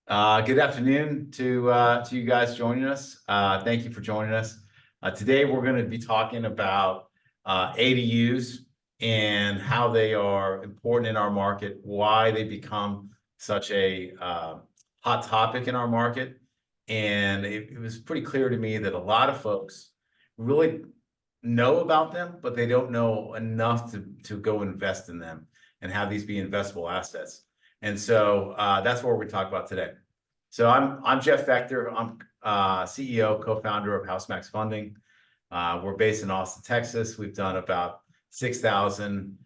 Good afternoon to you guys joining us. Thank you for joining us. Today we're going to be talking about ADUs and how they are important in our market, why they become such a hot topic in our market. And it was pretty clear to me that a lot of folks really know about them, but they don't know enough to go invest in them and have these be investable assets. And so that's what we're going to talk about today. So I'm Jeff Fector. I'm CEO, co-founder of HouseMax Funding. We're based in Austin, Texas. We've done about 6,000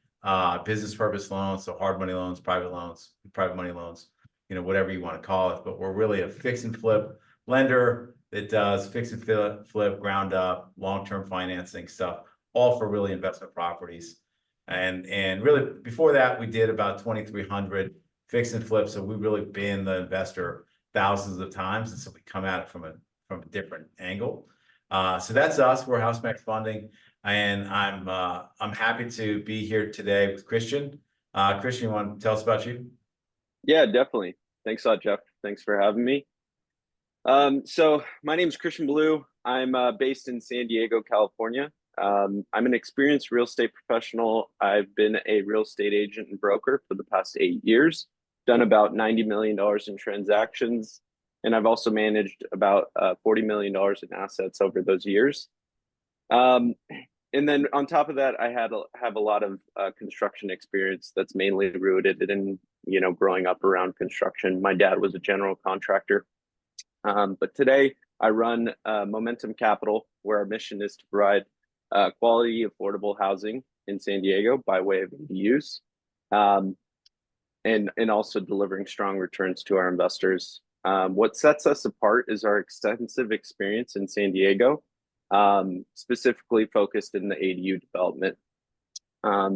business purpose loans, so hard money loans, private money loans, whatever you want to call it. But we're really a fix and flip lender that does fix and flip, ground up, long-term financing stuff, all for really investment properties. And really before that, we did about 2,300 fix and flip. So we've really been the investor thousands of times, and so we come at it from a different angle. So that's us. We're HouseMax Funding, and I'm happy to be here today with Christian. Christian, you want to tell us about you? Yeah, definitely. Thanks a lot, Jeff. Thanks for having me. So my name is Christian Blue. I'm based in San Diego, California. I'm an experienced real estate professional. I've been a real estate agent and broker for the past 8 years, done about $90 million in transactions, and I've also managed about $40 million in assets over those years. And then on top of that, I have a lot of construction experience that's mainly rooted in growing up around construction. My dad was a general contractor, but today I run Momentum Capital, where our mission is to provide quality, affordable housing in San Diego by way of ADUs, and also delivering strong returns to our investors. What sets us apart is our extensive experience in San Diego, specifically focused in the ADU development.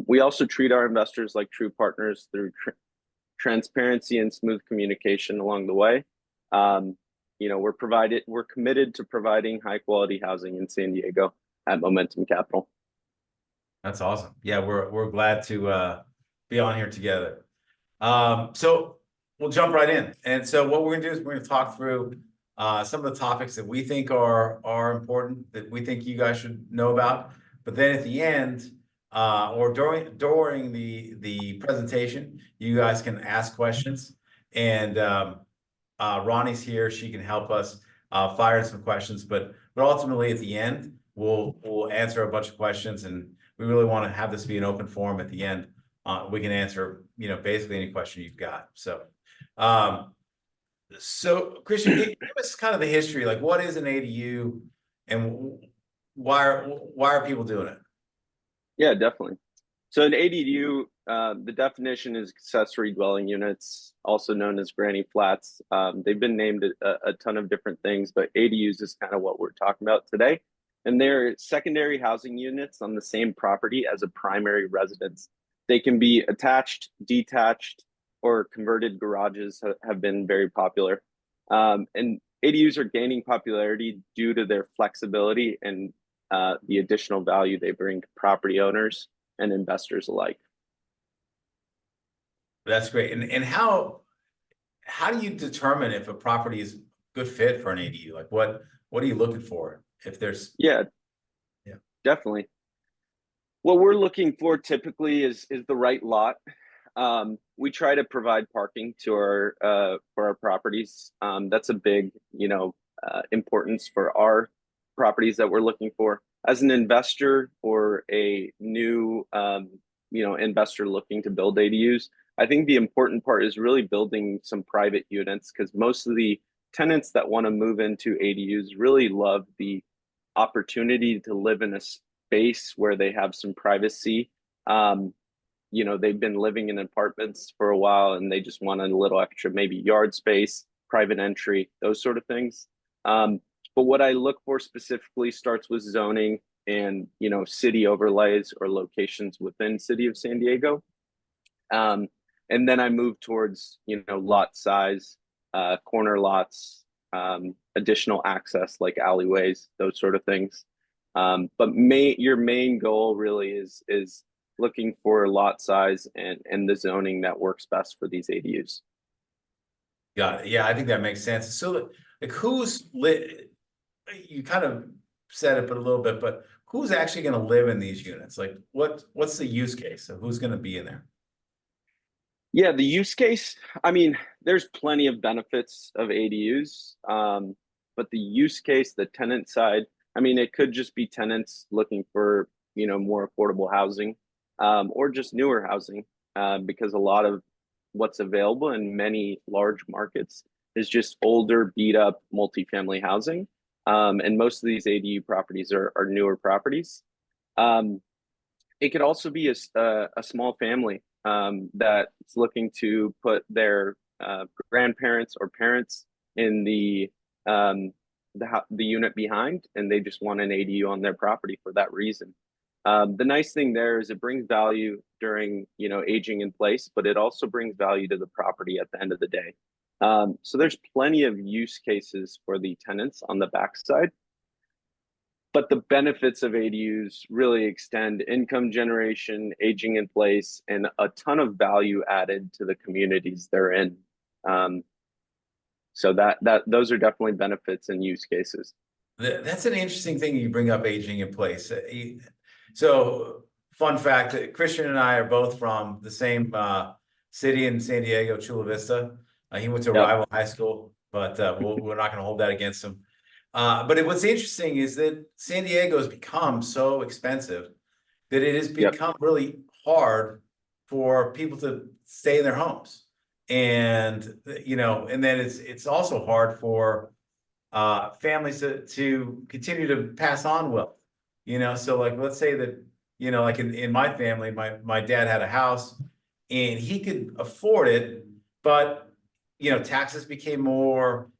We also treat our investors like true partners through transparency and smooth communication along the way. We're committed to providing high quality housing in San Diego at Momentum Capital. That's awesome. Yeah, we're glad to be on here together. So we'll jump right in. And so what we're gonna do is we're gonna talk through some of the topics that we think are important, that we think you guys should know about. But then at the end, or during the presentation, you guys can ask questions. And Ronnie's here; she can help us fire some questions. But ultimately, at the end, we'll answer a bunch of questions, and we really want to have this be an open forum. At the end, we can answer basically any question you've got. So. So Christian, give us kind of the history. Like, what is an ADU, and why are people doing it? Yeah, definitely. So an ADU, the definition is accessory dwelling units, also known as granny flats. They've been named a ton of different things, but ADUs is kind of what we're talking about today. And they're secondary housing units on the same property as a primary residence. They can be attached, detached, or converted garages have been very popular. And ADUs are gaining popularity due to their flexibility and the additional value they bring to property owners and investors alike. That's great. And how do you determine if a property is a good fit for an ADU? Like, what are you looking for? If there's Yeah, yeah. definitely. What we're looking for typically is the right lot. We try to provide parking to our for our properties. That's a big, importance for our properties that we're looking for. As an investor or a new, investor looking to build ADUs, I think the important part is really building some private units, because most of the tenants that want to move into ADUs really love the opportunity to live in a space where they have some privacy. They've been living in apartments for a while and they just want a little extra, maybe yard space, private entry, those sort of things. But what I look for specifically starts with zoning and, city overlays or locations within city of San Diego. And then I move towards, lot size, corner lots, additional access like alleyways, those sort of things. But your main goal really is looking for lot size and the zoning that works best for these ADUs. Got it. Yeah, I think that makes sense. So like who's lit, you kind of said it, but a little bit, but who's actually gonna live in these units? Like what's the use case of who's gonna be in there? Yeah, the use case, I mean, there's plenty of benefits of ADUs, but the use case, the tenant side, I mean, it could just be tenants looking for, more affordable housing, or just newer housing, because a lot of what's available in many large markets is just older, beat up multifamily housing. And most of these ADU properties are newer properties. Um, it could also be a small family that's looking to put their grandparents or parents in um, the unit behind, and they just want an ADU on their property for that reason. The nice thing there is it brings value during aging in place, but it also brings value to the property at the end of the day. So there's plenty of use cases for the tenants on the backside, but the benefits of ADUs really extend income generation, aging in place, and a ton of value added to the communities they're in. Um, so that those are definitely benefits and use cases. That's an interesting thing you bring up, aging in place. So fun fact, Christian and I are both from the same city in San Diego, Chula Vista. He went to a Yep, rival high school, but we're not going to hold that against him. What's interesting is that San Diego has become so expensive that it has yep, become really hard for people to stay in their homes. And and then it's also hard for families to continue to pass on wealth. So like let's say that, like in my family, my dad had a house and he could afford it, but taxes became more,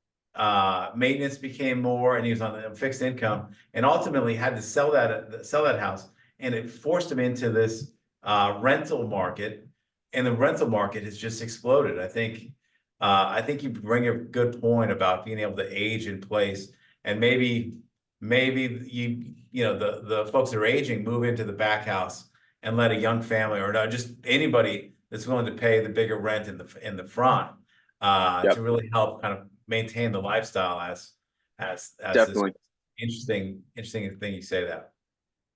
maintenance became more, and he was on a fixed income and ultimately had to sell that house. And it forced him into this rental market, and the rental market has just exploded. I think you bring a good point about being able to age in place, and maybe the folks that are aging move into the back house and let a young family or not just anybody that's willing to pay the bigger rent in the front yep, to really help kind of maintain the lifestyle as this definitely. interesting thing you say that.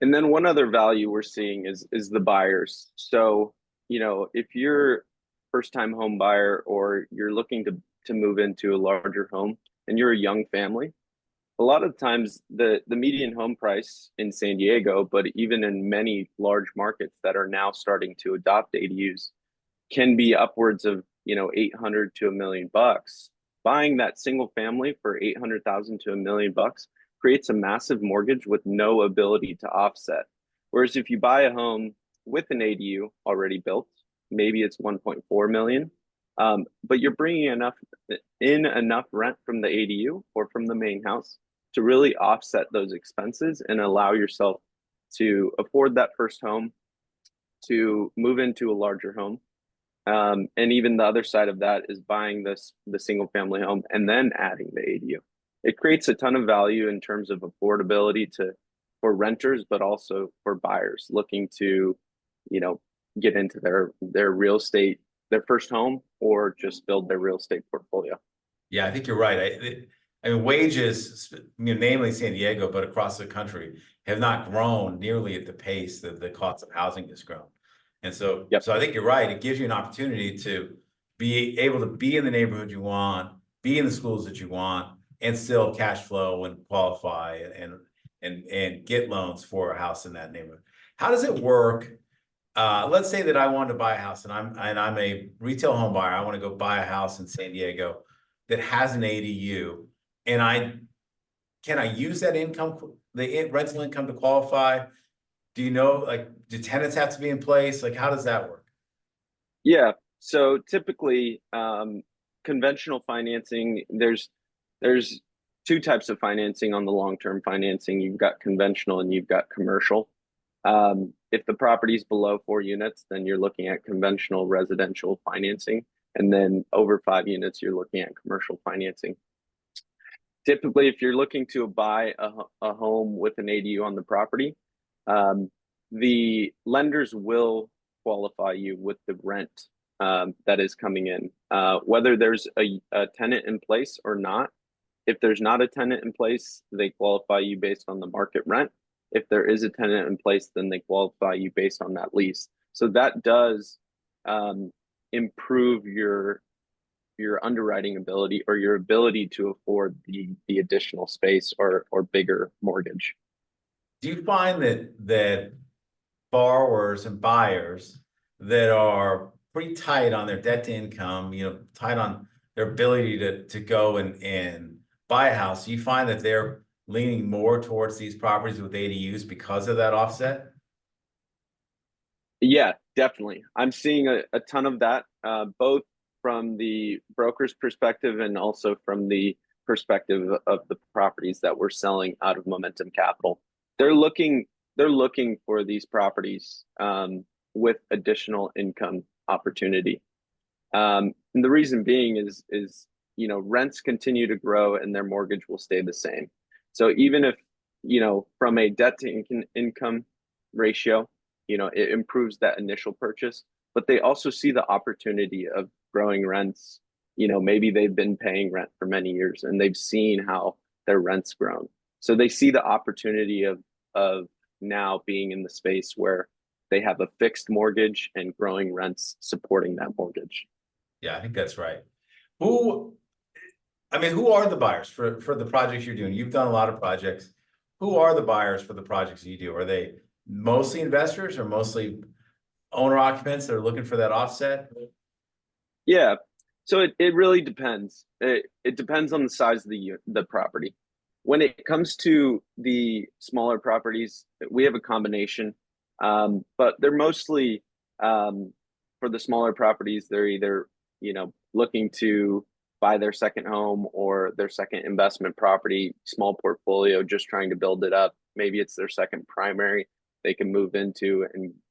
And then one other value we're seeing is the buyers. So, if you're first time home buyer or you're looking to move into a larger home and you're a young family, a lot of times the median home price in San Diego, but even in many large markets that are now starting to adopt ADUs, can be upwards of 800 to $1 million. Buying that single family for 800,000 to $1 million creates a massive mortgage with no ability to offset. Whereas if you buy a home with an ADU already built, maybe it's 1.4 million, but you're bringing enough rent from the ADU or from the main house to really offset those expenses and allow yourself to afford that first home, to move into a larger home. And even the other side of that is buying the single family home and then adding the ADU. It creates a ton of value in terms of affordability for renters, but also for buyers looking to, you know, get into their real estate, their first home, or just build their real estate portfolio. Yeah, I think you're right. I mean, wages, namely San Diego, but across the country, have not grown nearly at the pace that the cost of housing has grown. And so, Yep, so I think you're right. It gives you an opportunity to be able to be in the neighborhood you want, be in the schools that you want, and still cash flow and qualify and get loans for a house in that neighborhood. How does it work? Let's say that I want to buy a house, and I'm a retail home buyer. I want to go buy a house in San Diego that has an ADU, and can I use that income, the rental income, to qualify? Do you know, like, do tenants have to be in place? Like, how does that work? yeah. So typically, conventional financing, there's two types of financing on the long-term financing. You've got conventional and you've got commercial. If the property is below 4 units, then you're looking at conventional residential financing. And then over 5 units, you're looking at commercial financing. Typically, if you're looking to buy a home with an ADU on the property, um, the lenders will qualify you with the rent that is coming in. Whether there's a tenant in place or not, if there's not a tenant in place, they qualify you based on the market rent. If there is a tenant in place, then they qualify you based on that lease. So that does improve your underwriting ability or your ability to afford the additional space or bigger mortgage. Do you find that borrowers and buyers that are pretty tight on their debt to income, tight on their ability to go and buy a house, you find that they're leaning more towards these properties with ADUs because of that offset? Yeah, definitely. I'm seeing a ton of that, both from the broker's perspective and also from the perspective of the properties that we're selling out of Momentum Capital. They're looking for these properties with additional income opportunity. And the reason being is rents continue to grow and their mortgage will stay the same. So even if from a debt to income ratio, it improves that initial purchase, but they also see the opportunity of growing rents. Maybe they've been paying rent for many years and they've seen how their rent's grown. So they see the opportunity of now being in the space where they have a fixed mortgage and growing rents supporting that mortgage. Yeah, I think that's right. Who are the buyers for the projects you're doing? You've done a lot of projects. Who are the buyers for the projects you do? Are they mostly investors or mostly owner occupants that are looking for that offset? Yeah. So it really depends. It depends on the size of the property. When it comes to the smaller properties, we have a combination, but they're mostly for the smaller properties. They're either looking to buy their second home or their second investment property, small portfolio, just trying to build it up. Maybe it's their second primary they can move into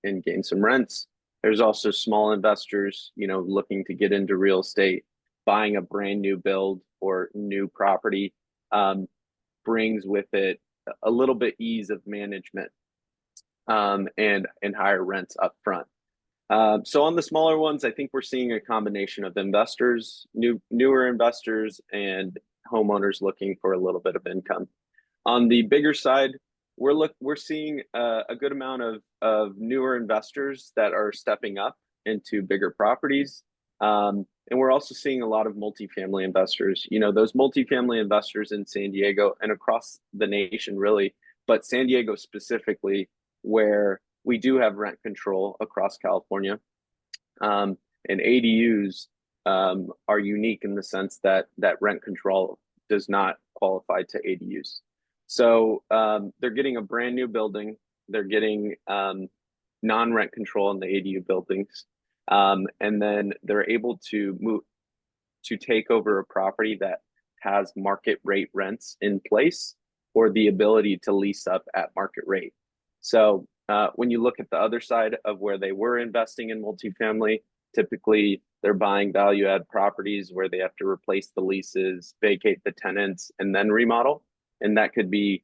and gain some rents. There's also small investors, looking to get into real estate. Buying a brand new build or new property brings with it a little bit ease of management and higher rents up front. So on the smaller ones, I think we're seeing a combination of investors, newer investors, and homeowners looking for a little bit of income. On the bigger side, we're seeing a good amount of newer investors that are stepping up into bigger properties. And we're also seeing a lot of multifamily investors, those multifamily investors in San Diego and across the nation, really, but San Diego specifically, where we do have rent control across California. And ADUs are unique in the sense that rent control does not qualify to ADUs. So they're getting a brand new building. They're getting non-rent control in the ADU buildings. And then they're able to take over a property that has market rate rents in place or the ability to lease up at market rate. So when you look at the other side of where they were investing in multifamily, typically they're buying value add properties where they have to replace the leases, vacate the tenants, and then remodel. And that could be,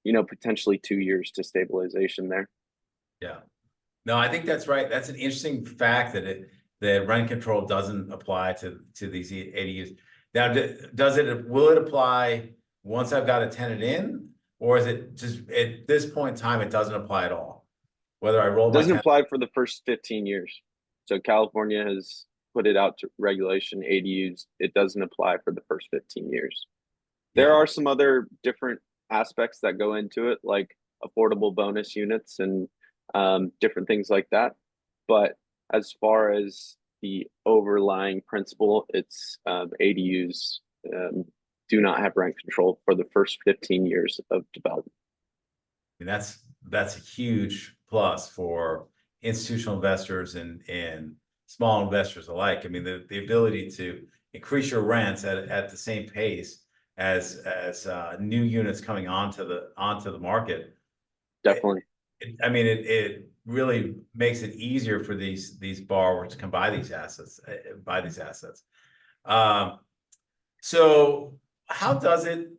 potentially 2 years to stabilization there. Yeah. No, I think that's right. That's an interesting fact that rent control doesn't apply to these ADUs. Now, will it apply once I've got a tenant in, or is it just at this point in time it doesn't apply at all? Whether I roll my doesn't apply for the first 15 years. So California has put it out to regulation ADUs. It doesn't apply for the first 15 years. There are some other different aspects that go into it, like affordable bonus units and different things like that. But as far as the overlying principle, it's ADUs do not have rent control for the first 15 years of development. I mean, that's a huge plus for institutional investors and small investors alike. I mean, the ability to increase your rents at the same pace as new units coming onto the market. Definitely. It really makes it easier for these borrowers to come buy these assets. So how does it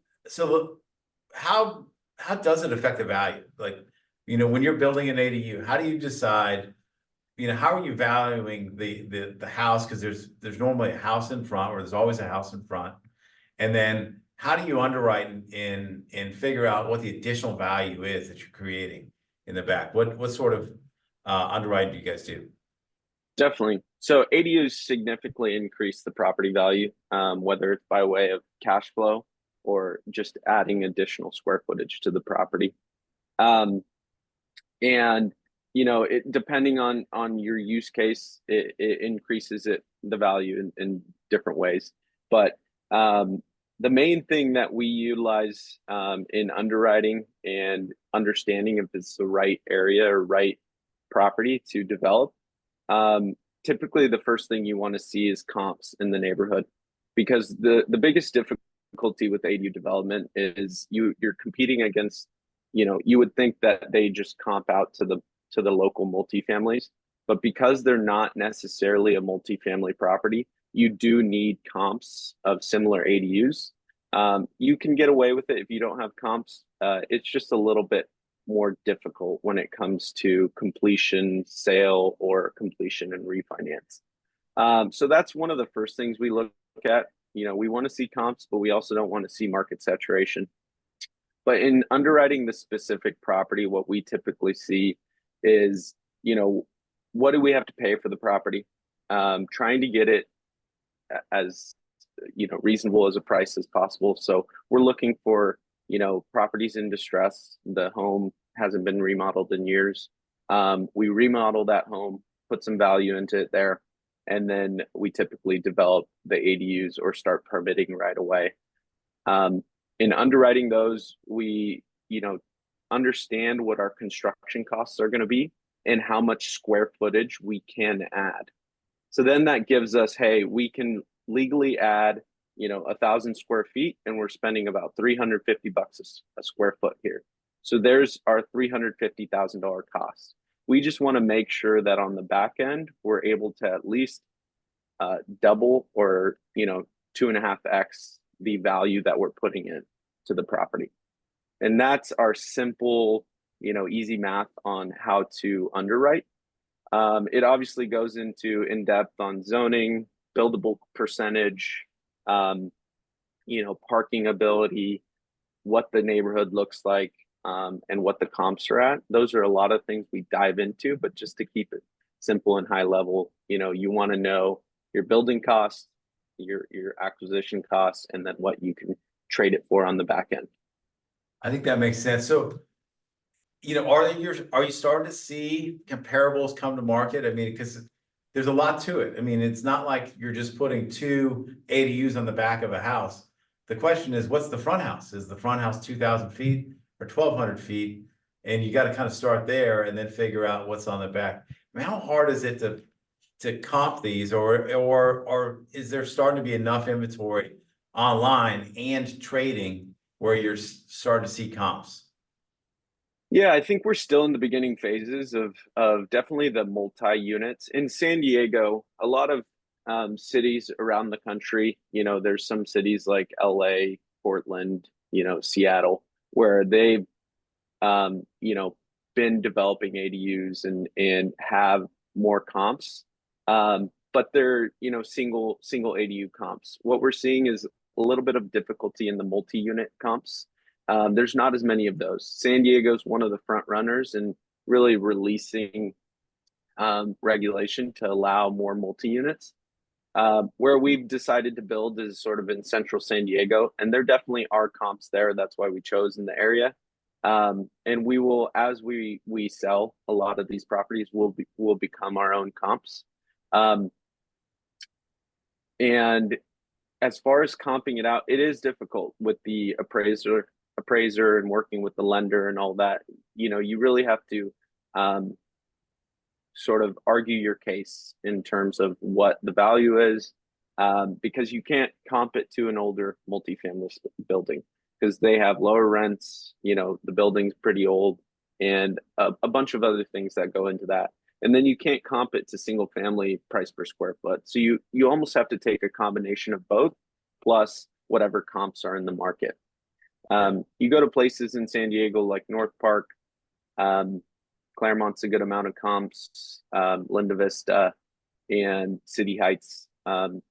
affect the value? Like, when you're building an ADU, how do you decide how are you valuing the house? Because there's normally a house in front, or there's always a house in front. And then how do you underwrite and figure out what the additional value is that you're creating in the back? What sort of underwriting do you guys do? Definitely. So ADUs significantly increase the property value, whether it's by way of cash flow or just adding additional square footage to the property. Um, and it depending on your use case, it increases the value in different ways. But the main thing that we utilize in underwriting and understanding if it's the right area or right property to develop, typically the first thing you want to see is comps in the neighborhood, because the biggest difficulty with ADU development is you're competing against, you would think that they just comp out to the local multifamilies, but because they're not necessarily a multifamily property, you do need comps of similar ADUs. You can get away with it if you don't have comps. It's just a little bit more difficult when it comes to completion, sale, or completion and refinance. So that's one of the first things we look at. We want to see comps, but we also don't want to see market saturation. But in underwriting the specific property, what we typically see is, what do we have to pay for the property? Trying to get it as reasonable as a price as possible. So we're looking for properties in distress. The home hasn't been remodeled in years. We remodel that home, put some value into it there, and then we typically develop the ADUs or start permitting right away. In underwriting those, we understand what our construction costs are going to be and how much square footage we can add. So then that gives us, hey, we can legally add 1,000 square feet, and we're spending about $350 a square foot here. So there's our $350,000 cost. We just want to make sure that on the back end, we're able to at least double or 2.5x the value that we're putting in to the property. And that's our simple, easy math on how to underwrite. It obviously goes into in depth on zoning, buildable percentage, parking ability, what the neighborhood looks like, and what the comps are at. Those are a lot of things we dive into, but just to keep it simple and high level, you want to know your building costs, your acquisition costs, and then what you can trade it for on the back end. I think that makes sense. So, are you starting to see comparables come to market? I mean, because there's a lot to it. I mean, it's not like you're just putting two ADUs on the back of a house. The question is, what's the front house? Is the front house 2,000 feet or 1,200 feet? And you got to kind of start there and then figure out what's on the back. I mean, how hard is it to comp these, or is there starting to be enough inventory online and trading where you're starting to see comps? Yeah, I think we're still in the beginning phases of definitely the multi-units. In San Diego, a lot of cities around the country, there's some cities like LA, Portland, Seattle, where they've been developing ADUs and have more comps. But they're, single ADU comps. What we're seeing is a little bit of difficulty in the multi-unit comps. There's not as many of those. San Diego's one of the front runners in really releasing regulation to allow more multi-units. Where we've decided to build is sort of in central San Diego, and there definitely are comps there. That's why we chose in the area. And we will, as we sell a lot of these properties, will become our own comps. And as far as comping it out, it is difficult with the appraiser and working with the lender and all that. You really have to sort of argue your case in terms of what the value is, because you can't comp it to an older multifamily building because they have lower rents, the building's pretty old, and a bunch of other things that go into that. And then you can't comp it to single family price per square foot. So you almost have to take a combination of both plus whatever comps are in the market. You go to places in San Diego like North Park, Claremont's a good amount of comps, Linda Vista and City Heights.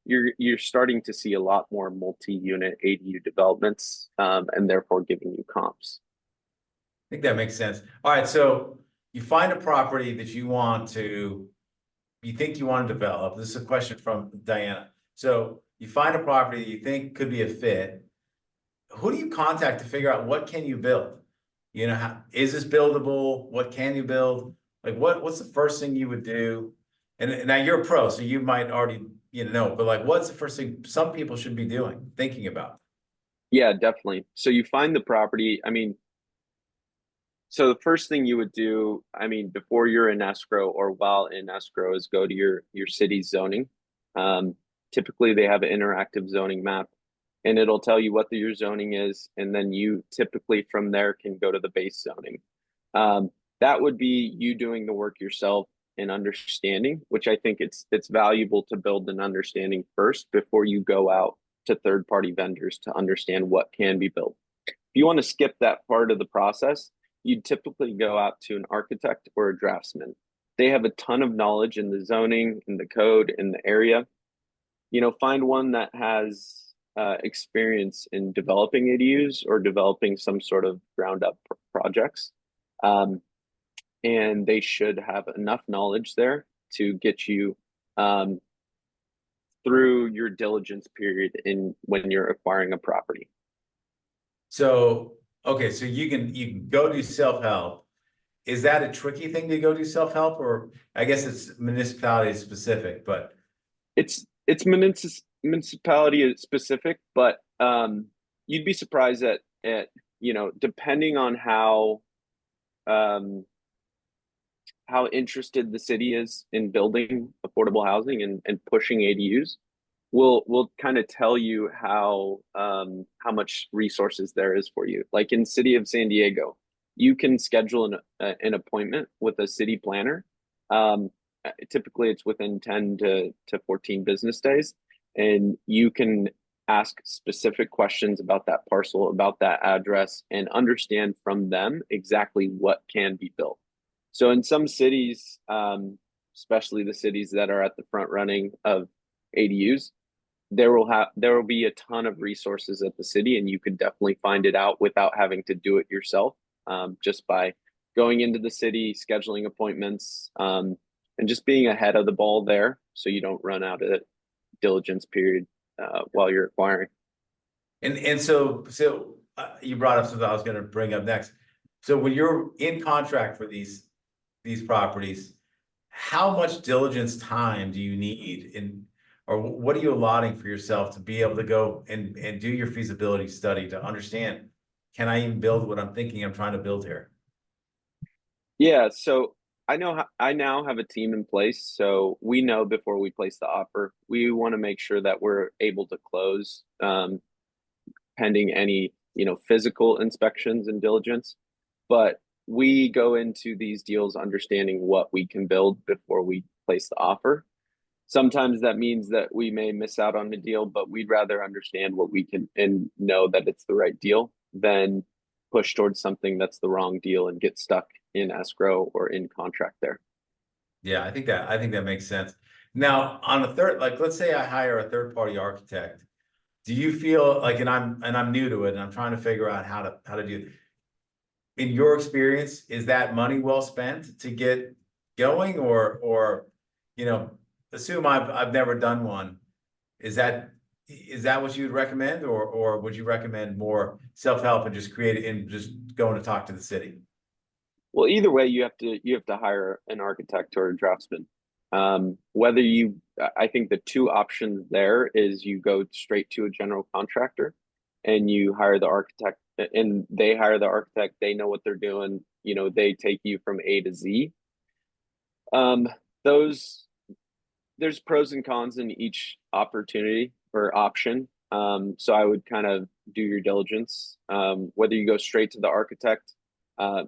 You're starting to see a lot more multi-unit ADU developments, and therefore giving you comps. I think that makes sense. All right, so you find a property that you think you want to develop. This is a question from Diana. So you find a property that you think could be a fit. Who do you contact to figure out what can you build? You know, is this buildable? What can you build? Like what's the first thing you would do? And now you're a pro, so you might already, but like what's the first thing some people should be doing, thinking about? Yeah, definitely. So you find the property. I mean, so the first thing you would do, I mean, before you're in escrow or while in escrow, is go to your city's zoning. Um, Typically, they have an interactive zoning map, and it'll tell you what your zoning is, and then you typically from there can go to the base zoning. Um, that would be you doing the work yourself and understanding, which I think it's valuable to build an understanding first before you go out to third party vendors to understand what can be built. If you want to skip that part of the process, you'd typically go out to an architect or a draftsman. They have a ton of knowledge in the zoning, in the code, in the area. Find one that has experience in developing ADUs or developing some sort of ground up projects. And they should have enough knowledge there to get you through your diligence period in when you're acquiring a property. So, okay, so you can go do self-help. Is that a tricky thing to go do self-help, or I guess it's municipality specific, but It's municipality specific, but you'd be surprised at depending on how interested the city is in building affordable housing and pushing ADUs, will kind of tell you how much resources there is for you. Like in city of San Diego, you can schedule an appointment with a city planner. Typically, it's within 10 to 14 business days, and you can ask specific questions about that parcel, about that address, and understand from them exactly what can be built. So in some cities, especially the cities that are at the front running of ADUs, there will be a ton of resources at the city, and you could definitely find it out without having to do it yourself, just by going into the city, scheduling appointments, and just being ahead of the ball there, so you don't run out of diligence period while you're acquiring. and so you brought up something I was going to bring up next. So when you're in contract for these properties, how much diligence time do you need or what are you allotting for yourself to be able to go and do your feasibility study to understand, can I even build what I'm thinking I'm trying to build here? Yeah, so I now have a team in place, so we know before we place the offer, we want to make sure that we're able to close pending any physical inspections and diligence. But we go into these deals understanding what we can build before we place the offer. Sometimes that means that we may miss out on the deal, but we'd rather understand what we can and know that it's the right deal than push towards something that's the wrong deal and get stuck in escrow or in contract there. Yeah, I think that makes sense. Now, on a third, like let's say I hire a third party architect, do you feel like, and I'm new to it and I'm trying to figure out how to do it. In your experience, is that money well spent to get going, or assume I've never done one. Is that what you'd recommend, or would you recommend more self-help and just create it and just going to talk to the city? Well, either way, you have to hire an architect or a draftsman. I think the two options there is you go straight to a general contractor and you hire the architect, and they hire the architect. They know what they're doing. They take you from A to Z. Those There's pros and cons in each opportunity or option. So I would kind of do your diligence. Whether you go straight to the architect,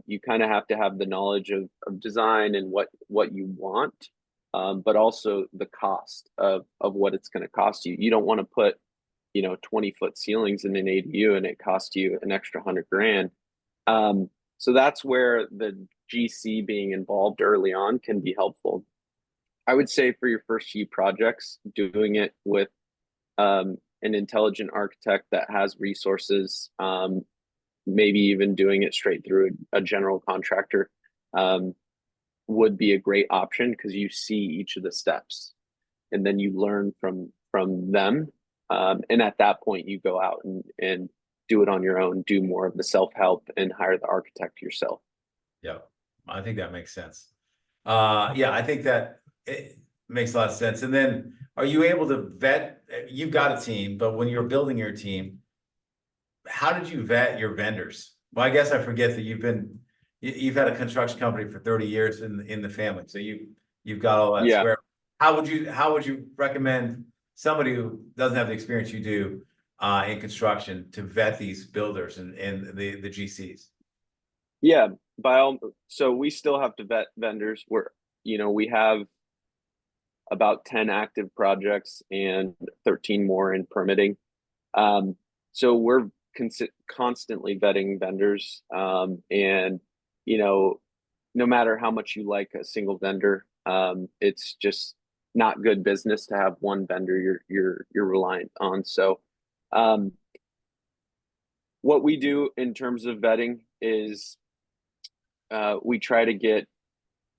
you kind of have to have the knowledge of design and what you want, but also the cost of what it's going to cost you. You don't want to put 20-foot ceilings in an ADU and it costs you an extra $100,000. So that's where GC being involved early on can be helpful. I would say for your first few projects, doing it with an intelligent architect that has resources, maybe even doing it straight through a general contractor, would be a great option because you see each of the steps and then you learn from them. And at that point, you go out and do it on your own, do more of the self-help and hire the architect yourself. Yeah, I think that makes sense. Yeah, I think that it makes a lot of sense. And then are you able to vet? You've got a team, but when you're building your team, how did you vet your vendors? Well, I guess I forget that you've had a construction company for 30 years in the family. So you've got all that Yeah. square. How would you recommend somebody who doesn't have the experience you do in construction to vet these builders and the GCs? Yeah, so we still have to vet vendors. We have about 10 active projects and 13 more in permitting. So we're constantly vetting vendors. And no matter how much you like a single vendor, it's just not good business to have one vendor you're reliant on. So what we do in terms of vetting is we try to get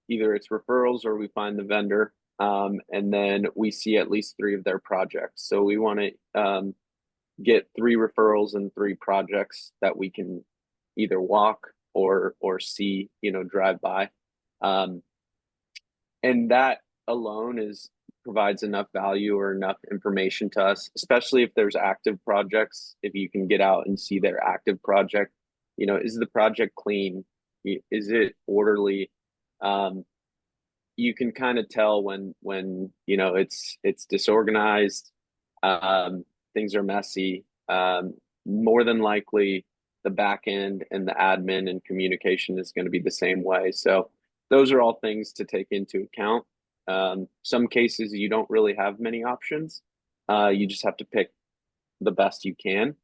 either it's referrals or we find the vendor, and then we see at least 3 of their projects. So we want to get 3 referrals and 3 projects that we can either walk or see, drive by, and that alone provides enough value or enough information to us, especially if there's active projects. If you can get out and see their active project, is the project clean? Is it orderly? You can kind of tell when it's disorganized, things are messy. More than likely, the back end and the admin and communication is going to be the same way. So those are all things to take into account. Some cases you don't really have many options. You just have to pick the best you can.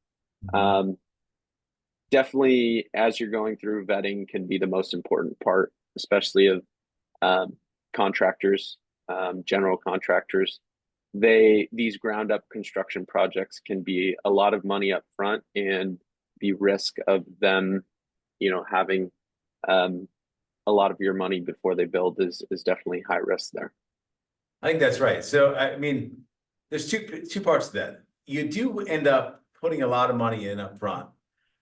Definitely, as you're going through, vetting can be the most important part, especially of contractors, general contractors. These ground up construction projects can be a lot of money up front, and the risk of them, having a lot of your money before they build is definitely high risk there. I think that's right. So, I mean, there's two parts to that. You do end up putting a lot of money in up front,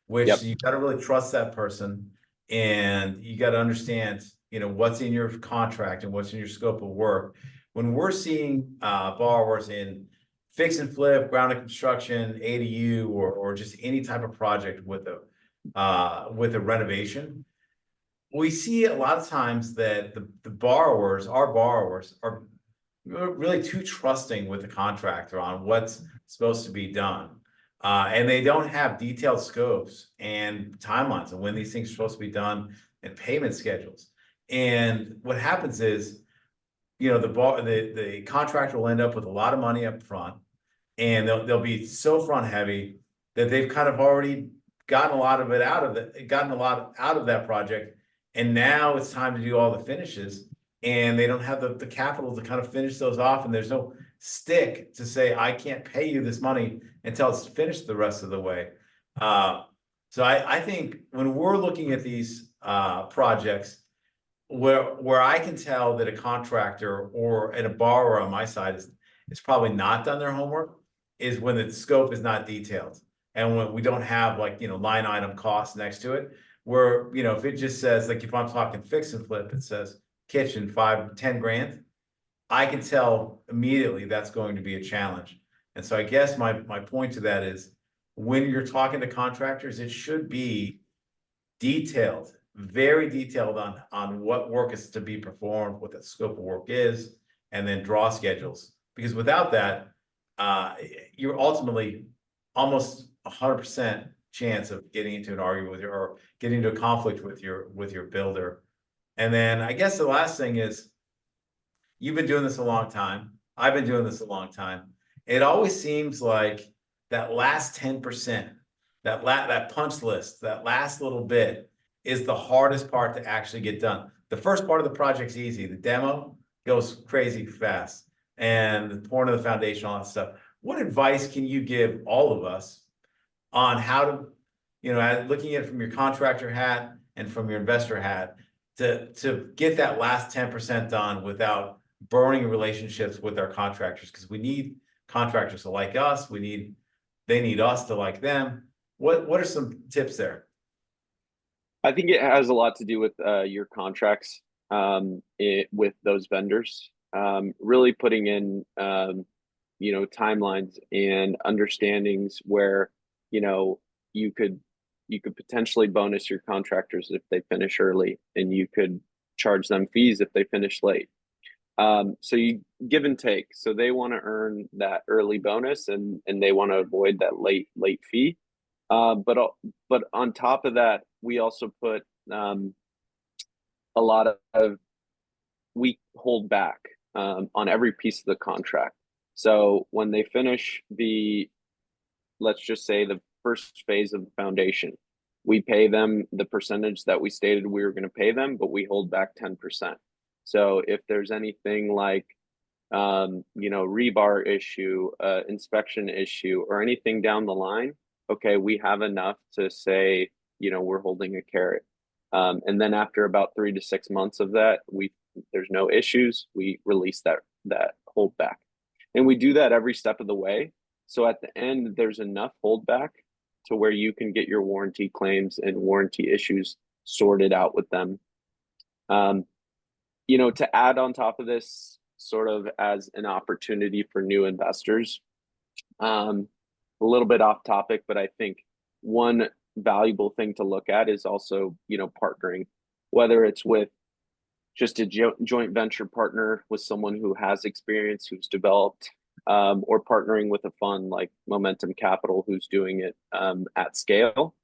which Yep. you got to really trust that person, and you got to understand, what's in your contract and what's in your scope of work. When we're seeing borrowers in fix and flip, ground up construction, ADU, or just any type of project with a renovation, we see a lot of times that our borrowers, are really too trusting with the contractor on what's supposed to be done. And they don't have detailed scopes and timelines of when these things are supposed to be done and payment schedules. And what happens is, the contractor will end up with a lot of money up front, and they'll be so front heavy that they've kind of already gotten a lot out of that project. And now it's time to do all the finishes, and they don't have the capital to kind of finish those off. And there's no stick to say, I can't pay you this money until it's finished the rest of the way. So I think when we're looking at these projects, where I can tell that a contractor or a borrower on my side is probably not done their homework is when the scope is not detailed, and when we don't have line item costs next to it. Where if it just says, like, if I'm talking fix and flip, it says kitchen 5-10 grand, I can tell immediately that's going to be a challenge. And so I guess my point to that is, when you're talking to contractors, it should be detailed, very detailed on what work is to be performed, what the scope of work is, and then draw schedules. Because without that, you're ultimately almost 100% chance of getting into an argument or getting into a conflict with your builder. And then I guess the last thing is, you've been doing this a long time. I've been doing this a long time. It always seems like that last 10%, that punch list, that last little bit is the hardest part to actually get done. The first part of the project's easy. The demo goes crazy fast, and the pouring of the foundation, all that stuff. What advice can you give all of us on how to, looking at it from your contractor hat and from your investor hat, to get that last 10% done without burning relationships with our contractors? Because we need contractors to like us. They need us to like them. What are some tips there? I think it has a lot to do with your contracts with those vendors. Really putting in timelines and understandings where you could potentially bonus your contractors if they finish early, and you could charge them fees if they finish late. So you give and take. So they want to earn that early bonus, and they want to avoid that late fee. But on top of that, we also put a lot of we hold back on every piece of the contract. So when they finish let's just say the first phase of the foundation, we pay them the percentage that we stated we were going to pay them, but we hold back 10%. So if there's anything like rebar issue, inspection issue, or anything down the line, okay, we have enough to say, we're holding a carrot. And then after about 3 to 6 months of that, there's no issues, we release that holdback. And we do that every step of the way. So at the end, there's enough holdback to where you can get your warranty claims and warranty issues sorted out with them. To add on top of this, sort of as an opportunity for new investors, a little bit off topic, but I think one valuable thing to look at is also, partnering, whether it's with just a joint venture partner with someone who has experience, who's developed, or partnering with a fund like Momentum Capital, who's doing it at scale.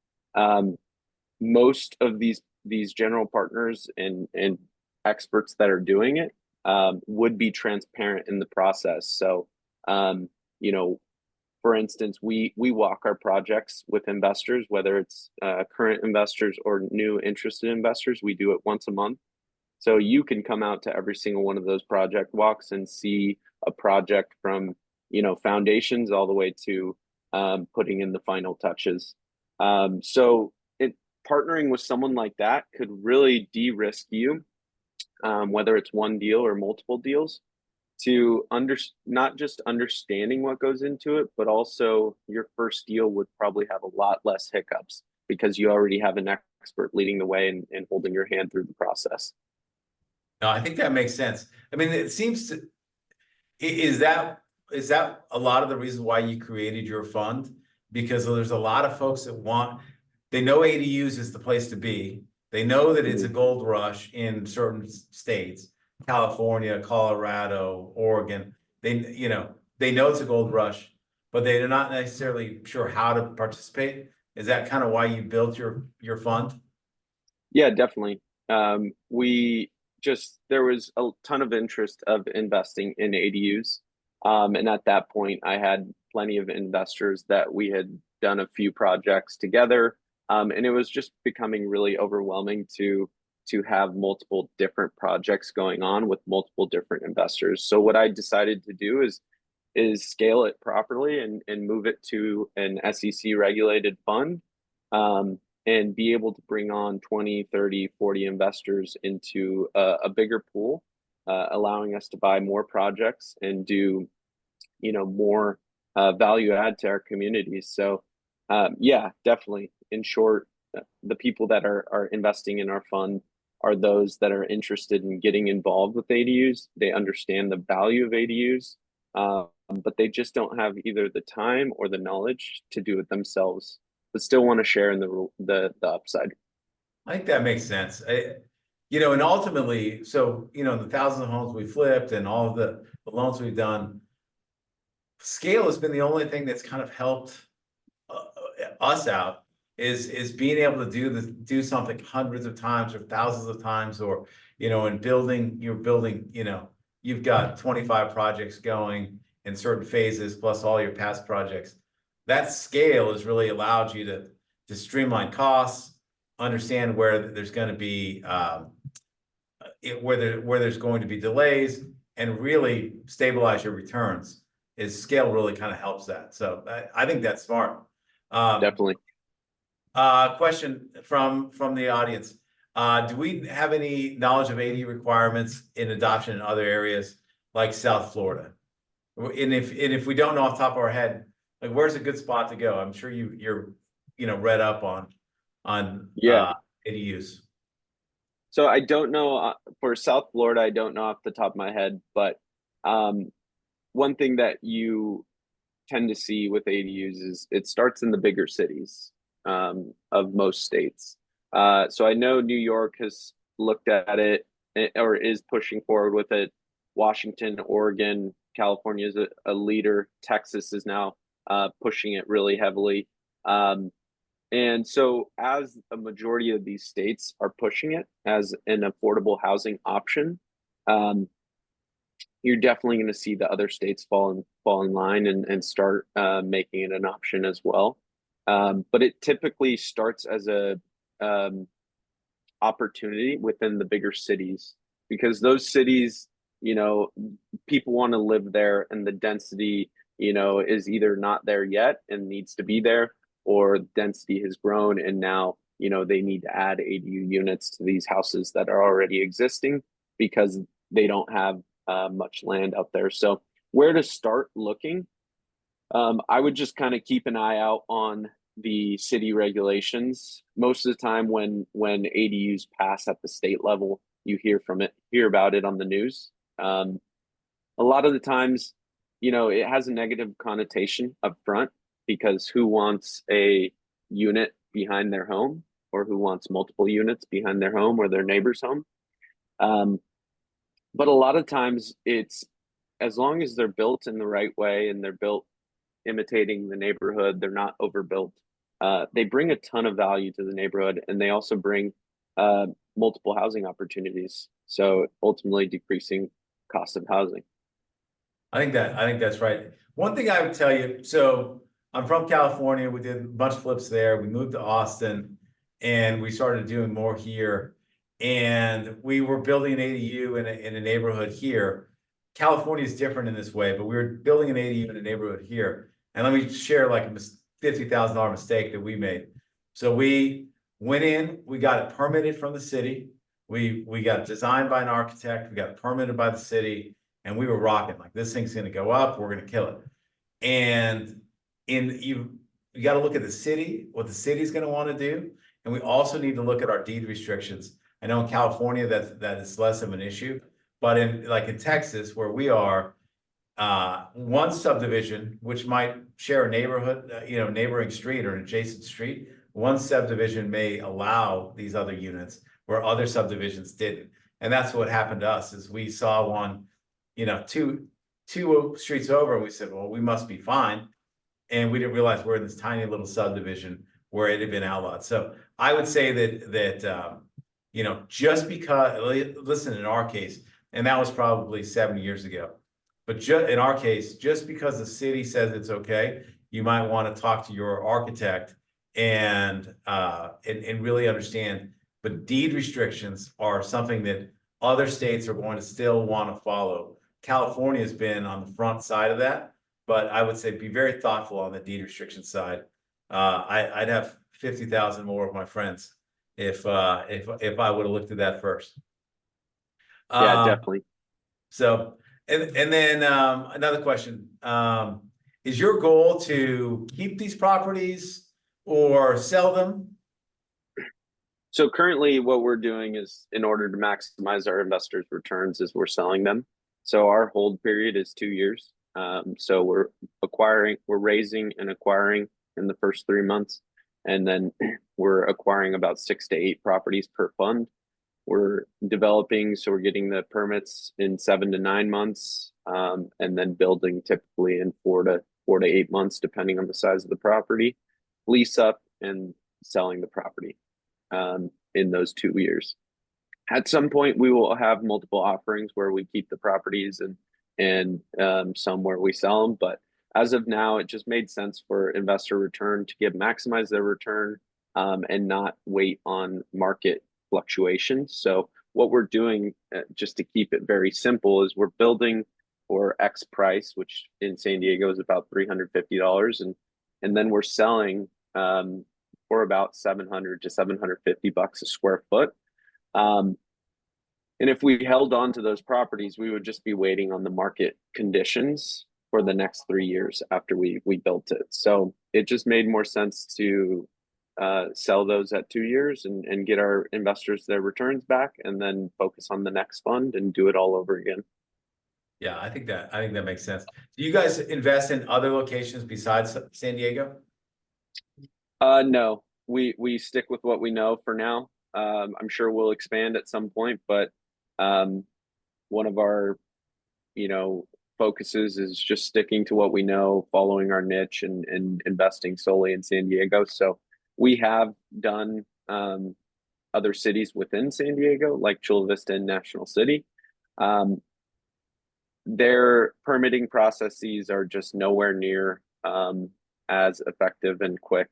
Most of these general partners and experts that are doing it would be transparent in the process. So, for instance, we walk our projects with investors, whether it's current investors or new interested investors. We do it once a month. So you can come out to every single one of those project walks and see a project from, foundations all the way to putting in the final touches. So partnering with someone like that could really de-risk you, whether it's one deal or multiple deals, to not just understanding what goes into it, but also your first deal would probably have a lot less hiccups because you already have an expert leading the way and holding your hand through the process. No, I think that makes sense. I mean, it seems to, is that a lot of the reason why you created your fund? Because there's a lot of folks that they know ADUs is the place to be. They know that it's a gold rush in certain states, California, Colorado, Oregon. They know it's a gold rush, but they're not necessarily sure how to participate. Is that kind of why you built your fund? Yeah, definitely. There was a ton of interest of investing in ADUs. And at that point, I had plenty of investors that we had done a few projects together. And it was just becoming really overwhelming to have multiple different projects going on with multiple different investors. So what I decided to do is scale it properly and move it to an SEC regulated fund. And be able to bring on 20, 30, 40 investors into a bigger pool, allowing us to buy more projects and do, more value add to our communities. So, yeah, definitely. In short, the people that are investing in our fund are those that are interested in getting involved with ADUs. They understand the value of ADUs, but they just don't have either the time or the knowledge to do it themselves, but still want to share in the upside. I think that makes sense. And ultimately, so, the thousands of homes we flipped and all of the loans we've done, scale has been the only thing that's kind of helped us out, is being able to do something hundreds of times or thousands of times, or, in building, you've got 25 projects going in certain phases, plus all your past projects. That scale has really allowed you to streamline costs, understand where there's going to be where there's going to be delays and really stabilize your returns. Is scale really kind of helps that. So I think that's smart. Definitely. Question from the audience. Do we have any knowledge of AD you in adoption in other areas like South Florida? And if we don't know off the top of our head, like where's a good spot to go? I'm sure you're read up on Yeah. ADUs. So I don't know for South Florida, I don't know off the top of my head, but one thing that you tend to see with ADUs is it starts in the bigger cities of most states. So I know New York has looked at it or is pushing forward with it. Washington, Oregon, California is a leader. Texas is now pushing it really heavily. And so, as a majority of these states are pushing it as an affordable housing option, you're definitely going to see the other states fall in line and start making it an option as well. But it typically starts as a opportunity within the bigger cities because those cities, people want to live there, and the density, is either not there yet and needs to be there, or density has grown and now they need to add ADU units to these houses that are already existing because they don't have much land out there. So where to start looking? I would just kind of keep an eye out on the city regulations. Most of the time when ADUs pass at the state level, you hear about it on the news. A lot of the times, it has a negative connotation up front because who wants a unit behind their home, or who wants multiple units behind their home or their neighbor's home? But a lot of times it's, as long as they're built in the right way and they're built imitating the neighborhood, they're not overbuilt. They bring a ton of value to the neighborhood, and they also bring multiple housing opportunities. So ultimately decreasing cost of housing. I think that's right. One thing I would tell you, so I'm from California. We did a bunch of flips there. We moved to Austin and we started doing more here. And we were building an ADU in a neighborhood here. California is different in this way, but we were building an ADU in a neighborhood here. And let me share like a $50,000 mistake that we made. So we went in, we got it permitted from the city. We got it designed by an architect. We got it permitted by the city. And we were rocking, like, this thing's going to go up. We're going to kill it. And you got to look at the city, what the city's going to want to do. And we also need to look at our deed restrictions. I know in California that is less of an issue, but in Texas, where we are, one subdivision, which might share a neighborhood, neighboring street or an adjacent street, one subdivision may allow these other units where other subdivisions didn't. And that's what happened to us, is we saw one, two streets over, and we said, well, we must be fine. And we didn't realize we're in this tiny little subdivision where it had been outlawed. So I would say that just because, listen, in our case, and that was probably 7 years ago, but in our case, just because the city says it's okay, you might want to talk to your architect and really understand. But deed restrictions are something that other states are going to still want to follow. California has been on the front side of that, but I would say be very thoughtful on the deed restriction side. I'd have 50,000 more of my friends if I would have looked at that first. Yeah, definitely. So, and then another question: is your goal to keep these properties or sell them? So currently, what we're doing is, in order to maximize our investors' returns, is we're selling them. So our hold period is 2 years. So we're raising and acquiring in the first 3 months, and then we're acquiring about 6 to 8 properties per fund. We're developing, so we're getting the permits in 7 to 9 months, and then building typically in 4 to 8 months, depending on the size of the property. Lease up and selling the property in those 2 years. At some point, we will have multiple offerings where we keep the properties and some where we sell them. But as of now, it just made sense for investor return to maximize their return, and not wait on market fluctuations. So what we're doing, just to keep it very simple, is we're building for X price, which in San Diego is about $350, and then we're selling for about 700 to 750 bucks a square foot. Um, and if we held on to those properties, we would just be waiting on the market conditions for the next 3 years after we built it. So it just made more sense to sell those at 2 years and get our investors their returns back, and then focus on the next fund and do it all over again. Yeah, I think that makes sense. Do you guys invest in other locations besides San Diego? No, we stick with what we know for now. I'm sure we'll expand at some point, but um, one of our, you know, focuses is just sticking to what we know, following our niche, and investing solely in San Diego. So we have done other cities within San Diego, like Chula Vista and National City. Um, their permitting processes are just nowhere near as effective and quick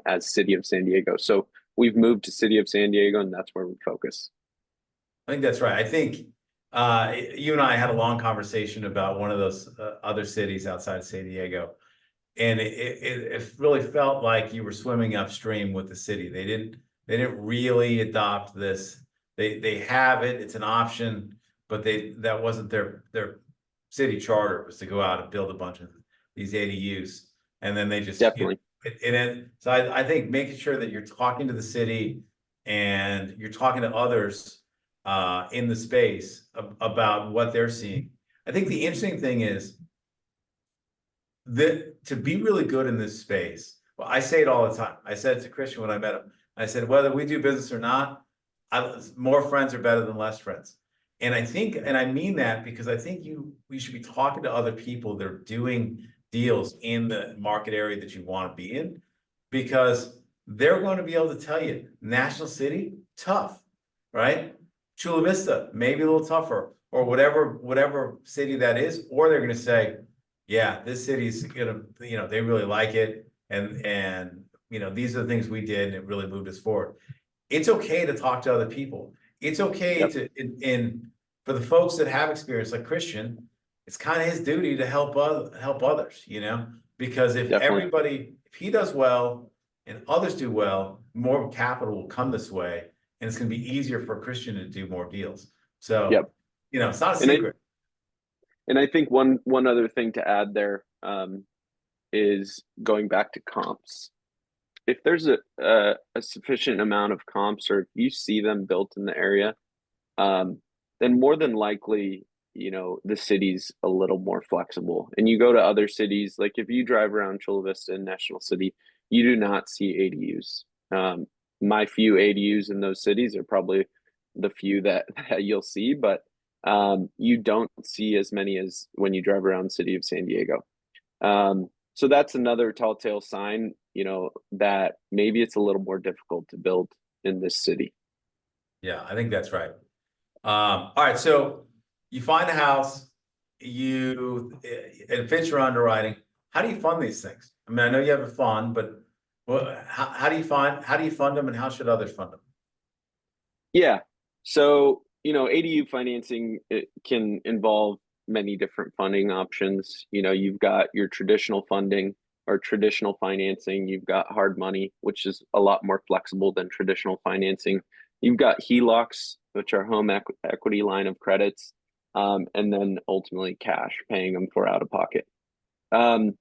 as City of San Diego. So we've moved to City of San Diego, and that's where we focus. I think that's right. I think you and I had a long conversation about one of those other cities outside of San Diego, and it really felt like you were swimming upstream with the city. They didn't really adopt this. They have it. It's an option, but that wasn't their city charter, was to go out and build a bunch of these ADUs, and then they just Definitely. so I think making sure that you're talking to the city and you're talking to others in the space about what they're seeing. I think the interesting thing is that to be really good in this space, well, I say it all the time. I said it to Christian when I met him. I said, whether we do business or not, more friends are better than less friends. And I think, and I mean that because I think we should be talking to other people that are doing deals in the market area that you want to be in, because they're going to be able to tell you National City, tough, right? Chula Vista, maybe a little tougher, or whatever city that is, or they're going to say, yeah, this city's gonna, they really like it, and these are the things we did, and it really moved us forward. It's okay to talk to other people. It's okay Yep. to for the folks that have experience like Christian, it's kind of his duty to help others, because Definitely. if he does well and others do well, more capital will come this way, and it's going to be easier for Christian to do more deals. So, Yep. it's not a And I secret. and I think one other thing to add there is going back to comps. If there's a sufficient amount of comps, or if you see them built in the area, then more than likely, the city's a little more flexible. And you go to other cities, like if you drive around Chula Vista and National City, you do not see ADUs. My few ADUs in those cities are probably the few that you'll see, but you don't see as many as when you drive around the city of San Diego. So that's another telltale sign, that maybe it's a little more difficult to build in this city. Yeah, I think that's right. All right, so you find a house, it fits your underwriting. How do you fund these things? I mean, I know you have a fund, but how do you fund them, and how should others fund them? Yeah. So, ADU financing, it can involve many different funding options. You've got your traditional funding or traditional financing. You've got hard money, which is a lot more flexible than traditional financing. You've got HELOCs, which are home equity line of credits, and then ultimately cash, paying them for out of pocket. Um,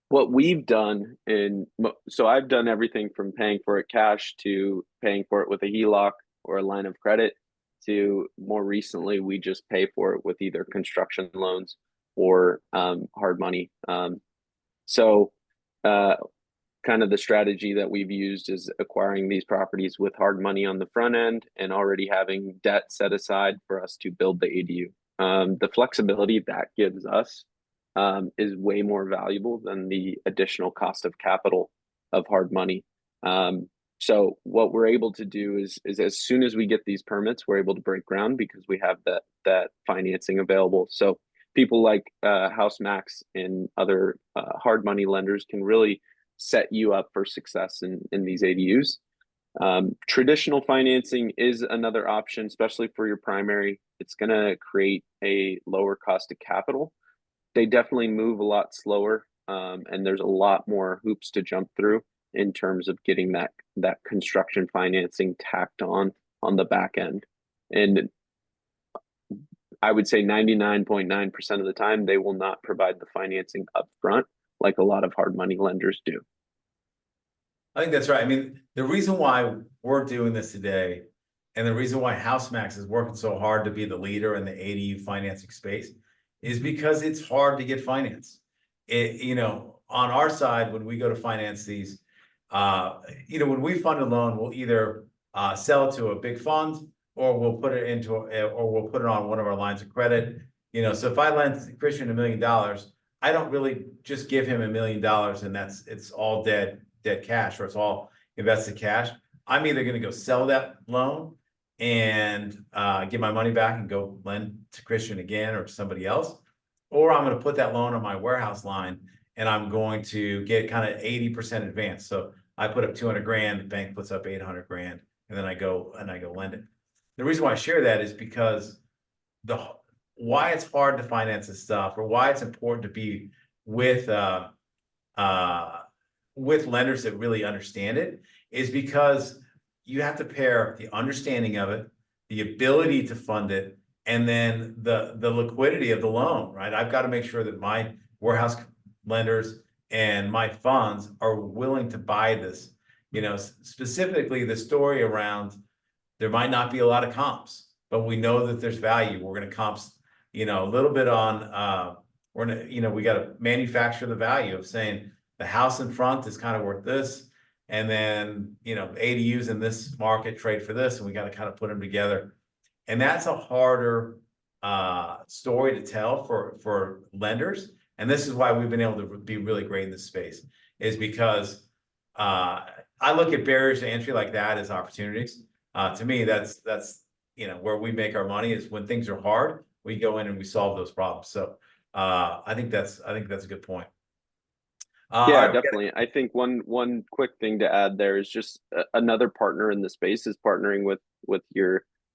what we've done so I've done everything from paying for it cash to paying for it with a HELOC or a line of credit, to more recently we just pay for it with either construction loans or hard money. So uh, kind of the strategy that we've used is acquiring these properties with hard money on the front end and already having debt set aside for us to build the ADU. The flexibility that gives us is way more valuable than the additional cost of capital of hard money. So what we're able to do is as soon as we get these permits, we're able to break ground because we have that financing available. So people like House Max and other hard money lenders can really set you up for success in these ADUs. Traditional financing is another option, especially for your primary. It's going to create a lower cost of capital. They definitely move a lot slower, and there's a lot more hoops to jump through in terms of getting that construction financing tacked on the back end. And I would say 99.9% of the time, they will not provide the financing up front like a lot of hard money lenders do. I think that's right. I mean, the reason why we're doing this today and the reason why HouseMax is working so hard to be the leader in the ADU financing space is because it's hard to get finance. On our side, when we go to finance these, when we fund a loan, we'll either sell it to a big fund or we'll put it on one of our lines of credit. So if I lend Christian $1 million, I don't really just give him $1 million and it's all dead cash, or it's all invested cash. I'm either going to go sell that loan and get my money back and go lend to Christian again or to somebody else, or I'm going to put that loan on my warehouse line and I'm going to get kind of 80% advance. So I put up 200 grand, the bank puts up 800 grand, and then I go lend it. The reason why I share that is because why it's hard to finance this stuff, or why it's important to be with lenders that really understand it, is because you have to pair the understanding of it, the ability to fund it, and then the liquidity of the loan, right? I've got to make sure that my warehouse lenders and my funds are willing to buy this. Specifically the story around, there might not be a lot of comps, but we know that there's value. We're going to comps, a little bit on, we got to manufacture the value of saying the house in front is kind of worth this. And then, ADUs in this market trade for this, and we got to kind of put them together. And that's a harder story to tell for lenders. And this is why we've been able to be really great in this space, is because I look at barriers to entry like that as opportunities. To me, that's where we make our money, is when things are hard, we go in and we solve those problems. So I think that's a good point. Yeah, definitely. I think one quick thing to add there is just another partner in the space is partnering with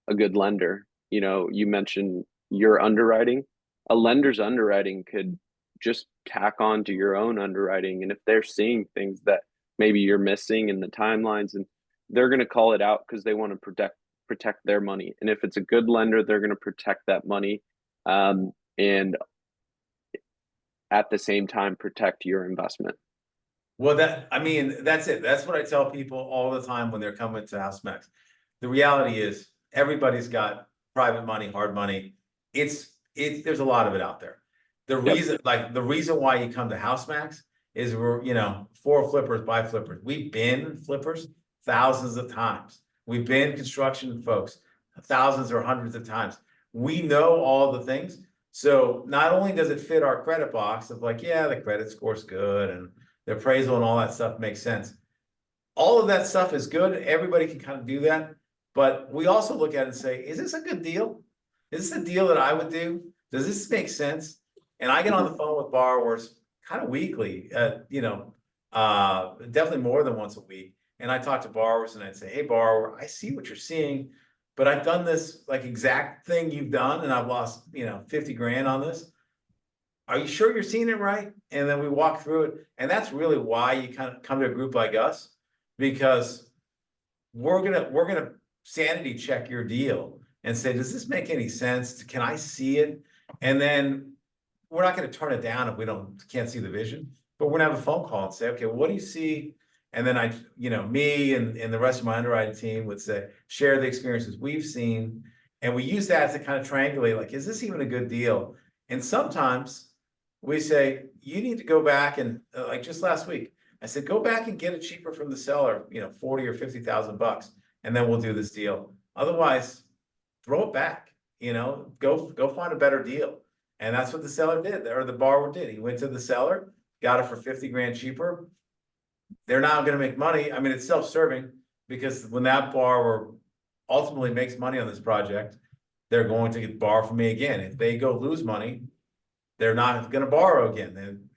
a good lender. You mentioned your underwriting. A lender's underwriting could just tack on to your own underwriting, and if they're seeing things that maybe you're missing in the timelines, and they're going to call it out because they want to protect their money. And if it's a good lender, they're going to protect that money, and at the same time protect your investment. Well, that's it. That's what I tell people all the time when they're coming to HouseMax. The reality is everybody's got private money, hard money. There's a lot of it out there. The reason why you come to HouseMax is we're, for flippers by flippers. We've been flippers thousands of times. We've been construction folks thousands or hundreds of times. We know all the things. So not only does it fit our credit box of like, yeah, the credit score's good and the appraisal and all that stuff makes sense. All of that stuff is good. Everybody can kind of do that. But we also look at it and say, is this a good deal? Is this a deal that I would do? Does this make sense? And I get on the phone with borrowers kind of weekly, definitely more than once a week. And I talk to borrowers and I'd say, hey, borrower, I see what you're seeing, but I've done this like exact thing you've done and I've lost, 50 grand on this. Are you sure you're seeing it right? And then we walk through it. And that's really why you kind of come to a group like us, because we're gonna sanity check your deal and say, does this make any sense? Can I see it? And then we're not going to turn it down if we can't see the vision, but we're gonna have a phone call and say, okay, what do you see? And then me and the rest of my underwriting team would share the experiences we've seen. And we use that to kind of triangulate, like, is this even a good deal? And sometimes we say, you need to go back and like just last week, I said, go back and get it cheaper from the seller, 40 or 50,000 bucks, and then we'll do this deal. Otherwise, throw it back, go find a better deal. And that's what the seller did, or the borrower did. He went to the seller, got it for 50 grand cheaper. They're now going to make money. I mean, it's self-serving, because when that borrower ultimately makes money on this project, they're going to borrow from me again. If they go lose money, they're not going to borrow again. Then,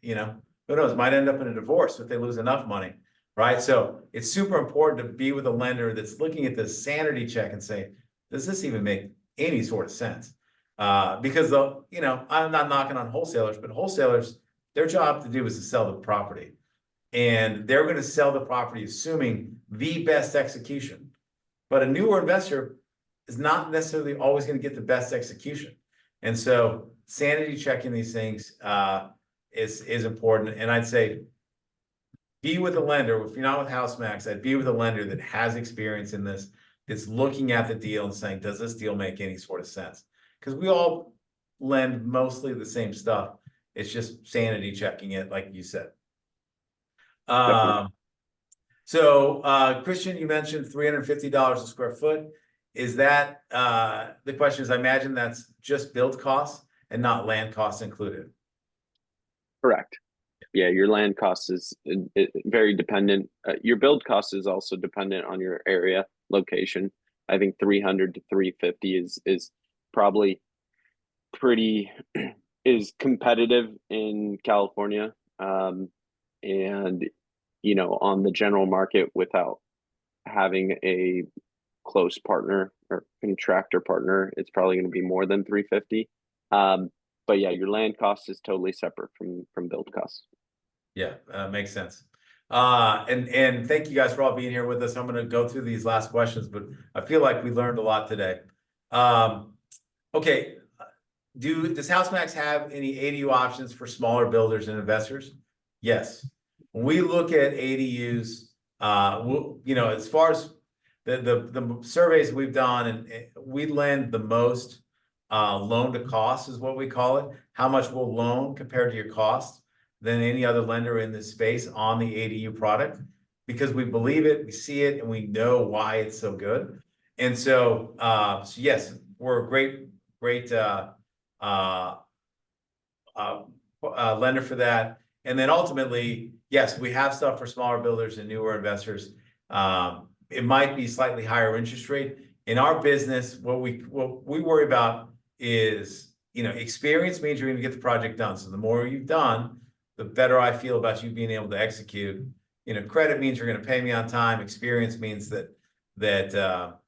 Who knows, might end up in a divorce if they lose enough money, right? So it's super important to be with a lender that's looking at this sanity check and say, does this even make any sort of sense? Because I'm not knocking on wholesalers, but wholesalers, their job to do is to sell the property. And they're going to sell the property assuming the best execution. But a newer investor is not necessarily always going to get the best execution. And so sanity checking these things is important. And I'd say be with a lender. If you're not with HouseMax, I'd be with a lender that has experience in this, that's looking at the deal and saying, does this deal make any sort of sense? Because we all lend mostly the same stuff. It's just sanity checking it, like you said. Definitely. Christian, you mentioned $350 a square foot. Is that the question is, I imagine that's just build costs and not land costs included. Correct. Yeah, your land cost is very dependent. Your build cost is also dependent on your area location. I think 300 to 350 is probably pretty is competitive in California, and on the general market without having a close partner or contractor partner, it's probably going to be more than 350. But yeah, your land cost is totally separate from build costs. Yeah, makes sense. And thank you guys for all being here with us. I'm going to go through these last questions, but I feel like we learned a lot today. Okay. Does HouseMax have any ADU options for smaller builders and investors? Yes. When we look at ADUs, as far as the surveys we've done, and we lend the most loan to cost is what we call it. How much we'll loan compared to your cost than any other lender in this space on the ADU product, because we believe it, we see it, and we know why it's so good. And so yes, we're a great lender for that. And then ultimately, yes, we have stuff for smaller builders and newer investors. It might be slightly higher interest rate. In our business, what we worry about is, experience means you're going to get the project done. So the more you've done, the better I feel about you being able to execute. Credit means you're going to pay me on time. Experience means that you're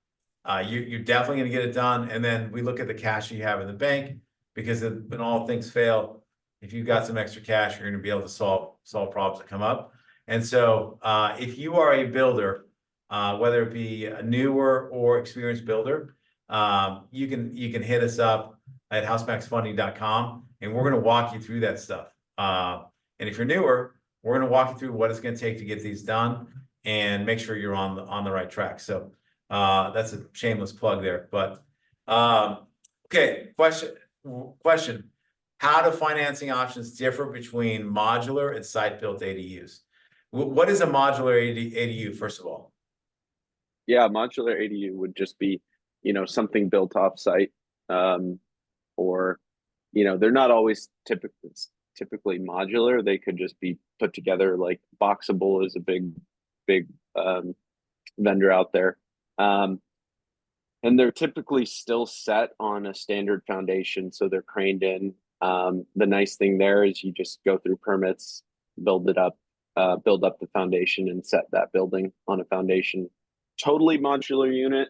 definitely going to get it done. And then we look at the cash you have in the bank, because when all things fail, if you've got some extra cash, you're going to be able to solve problems that come up. And so if you are a builder, whether it be a newer or experienced builder, you can hit us up at housemaxfunding.com, and we're going to walk you through that stuff. And if you're newer, we're going to walk you through what it's going to take to get these done and make sure you're on the right track. So that's a shameless plug there. But okay, question. How do financing options differ between modular and site-built ADUs? What is a modular ADU, first of all? Yeah, modular ADU would just be, something built off site, or, they're not always typically modular. They could just be put together. Like Boxable is a big vendor out there. And they're typically still set on a standard foundation, so they're craned in. The nice thing there is you just go through permits, build up the foundation, and set that building on a foundation. Totally modular unit,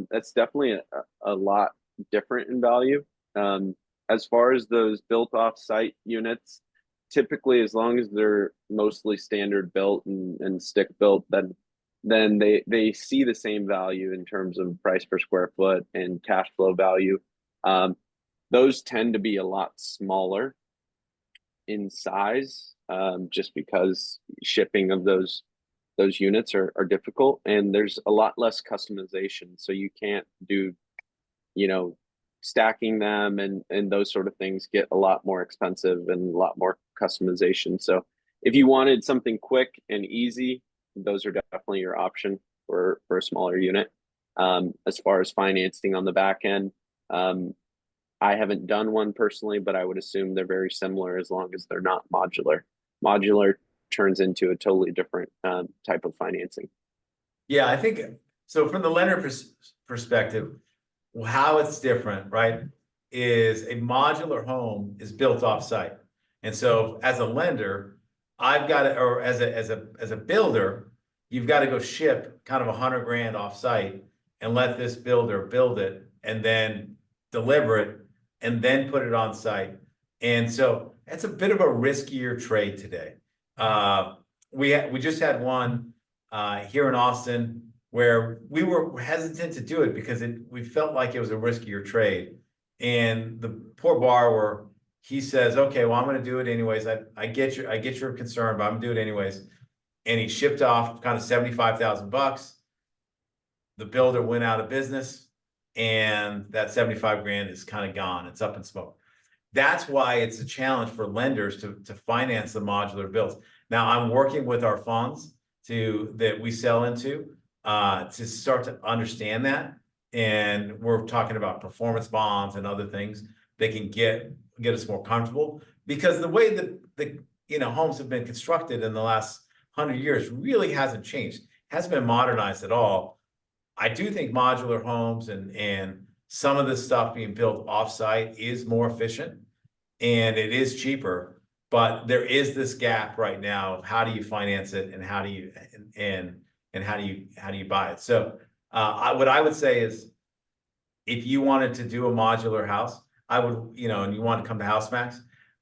that's definitely a lot different in value. As far as those built off site units, typically, as long as they're mostly standard built and stick built, then they see the same value in terms of price per square foot and cash flow value. Those tend to be a lot smaller in size, just because shipping of those units are difficult, and there's a lot less customization. So you can't do, stacking them and those sort of things get a lot more expensive and a lot more customization. So if you wanted something quick and easy, those are definitely your option for a smaller unit. As far as financing on the back end, I haven't done one personally, but I would assume they're very similar as long as they're not modular. Modular turns into a totally different type of financing. Yeah, I think so. From the lender perspective, how it's different, right, is a modular home is built off site. And so as a lender, I've got to, or as a builder, you've got to go ship kind of 100 grand off site and let this builder build it and then deliver it and then put it on site. And so it's a bit of a riskier trade today. We just had one here in Austin where we were hesitant to do it because we felt like it was a riskier trade. And the poor borrower, he says, okay, well, I'm going to do it anyways. I get your concern, but I'm gonna do it anyways. And he shipped off kind of $75,000. The builder went out of business, and that 75 grand is kind of gone. It's up in smoke. That's why it's a challenge for lenders to finance the modular builds. Now, I'm working with our funds that we sell into to start to understand that. And we're talking about performance bonds and other things that can get us more comfortable, because the way that the homes have been constructed in the last 100 years really hasn't changed, hasn't been modernized at all. I do think modular homes and some of this stuff being built offsite is more efficient and it is cheaper, but there is this gap right now of how do you finance it and how do you how do you buy it? So what I would say is, if you wanted to do a modular house, I would, and you want to come to HouseMax,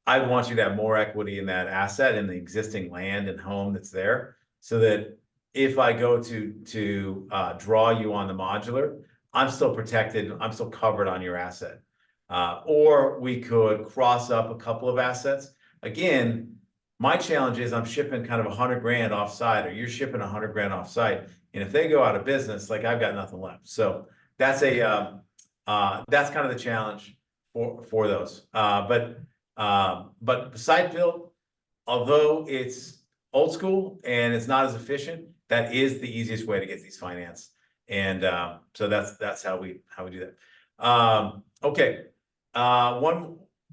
I would want you to have more equity in that asset, in the existing land and home that's there, so that if I go to draw you on the modular, I'm still protected, I'm still covered on your asset. Or we could cross up a couple of assets. Again, my challenge is I'm shipping kind of 100 grand offsite, or you're shipping 100 grand offsite. And if they go out of business, like, I've got nothing left. So that's that's kind of the challenge for those. But site build, although it's old school and it's not as efficient, that is the easiest way to get these financed. And so that's how we do that. Okay.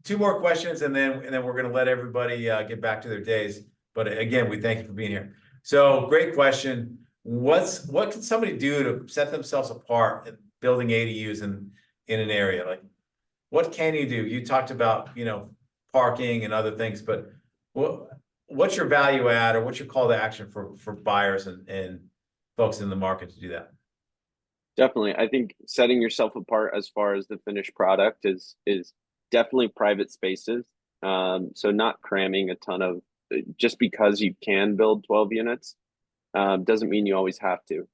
Two more questions, and then we're going to let everybody get back to their days. But again, we thank you for being here. So, great question. What can somebody do to set themselves apart in building ADUs in an area? Like, what can you do? You talked about, parking and other things, but what's your value add, or what's your call to action for buyers and folks in the market to do that? Definitely. I think setting yourself apart as far as the finished product is definitely private spaces. So not cramming a ton of, just because you can build 12 units, doesn't mean you always have to.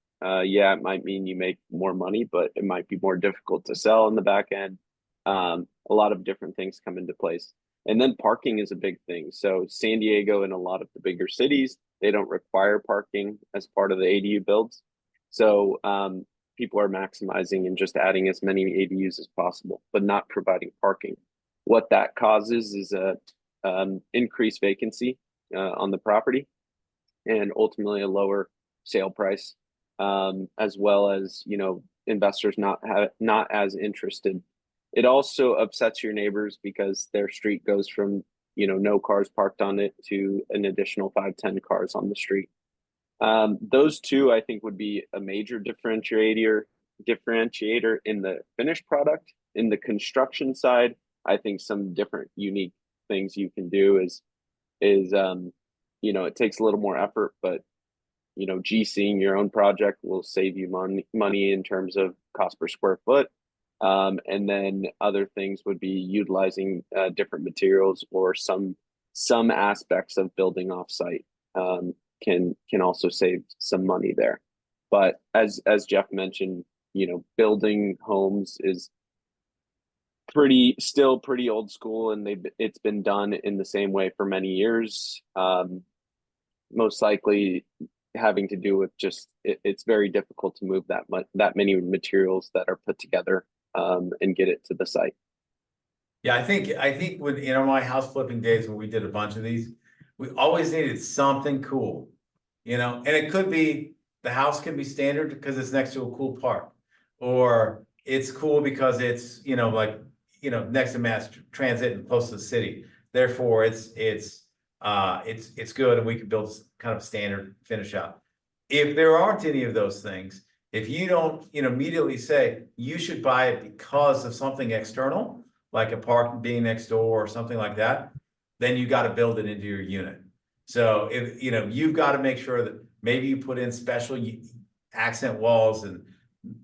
Yeah, it might mean you make more money, but it might be more difficult to sell in the back end. A lot of different things come into place. And then parking is a big thing. So San Diego and a lot of the bigger cities, they don't require parking as part of the ADU builds. So people are maximizing and just adding as many ADUs as possible, but not providing parking. What that causes is a increased vacancy on the property, and ultimately a lower sale price, as well as investors not as interested. It also upsets your neighbors because their street goes from no cars parked on it to an additional 5-10 cars on the street. Those two, I think, would be a major differentiator in the finished product. In the construction side, I think some different unique things you can do is it takes a little more effort, but GCing your own project will save you money in terms of cost per square foot. And then other things would be utilizing different materials, or some aspects of building offsite can also save some money there. But as Jeff mentioned, building homes is still pretty old school, and it's been done in the same way for many years. Most likely having to do with just it's very difficult to move that many materials that are put together and get it to the site. Yeah, I think when my house flipping days, when we did a bunch of these, we always needed something cool, and it could be the house can be standard because it's next to a cool park, or it's cool because it's next to mass transit and close to the city. Therefore, it's good, and we could build kind of standard finish out. If there aren't any of those things, if you don't immediately say you should buy it because of something external, like a park being next door or something like that, then you got to build it into your unit. So if, you know, you've got to make sure that maybe you put in special accent walls and